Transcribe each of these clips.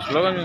Slogan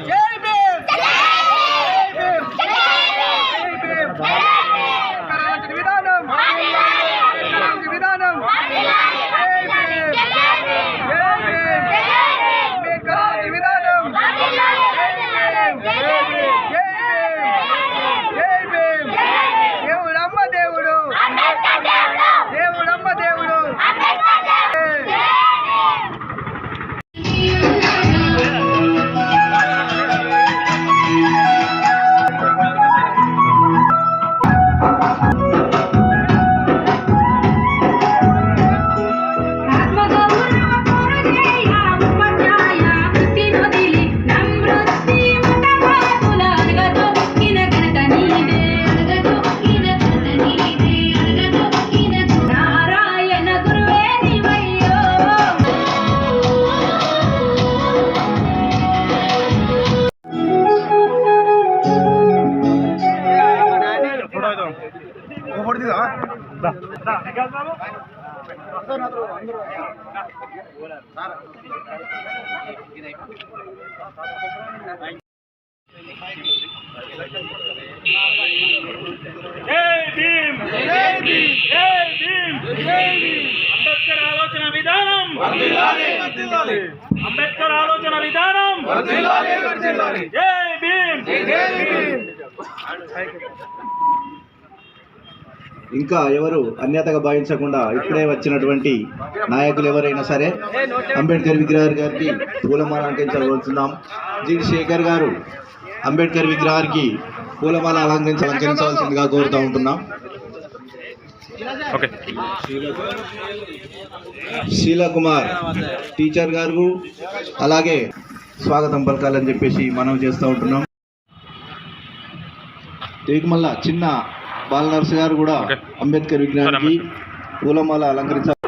Ambedkar ఆలోచన విధానం జై భీమ్. ఇంకా ఎవరు అన్యతగా భావించకుండా ఇప్పుడే వచ్చినటువంటి నాయకులు ఎవరైనా సరే అంబేద్కర్ విగ్రహం గారికి పూలమాల అలంకరించవలసిందాం. జి శేఖర్ గారు అంబేద్కర్ విగ్రహానికి పూలమాల అలంకరించవలసిందిగా కోరుతూ ఉంటున్నాం. శీలకుమార్ టీచర్ గారు అలాగే స్వాగతం పలకాలని చెప్పేసి మనం చేస్తూ ఉంటున్నాం. మళ్ళా చిన్న బాలనర్స్ గారు కూడా అంబేద్కర్ విగ్రహానికి పూలమాల అలంకరించారు.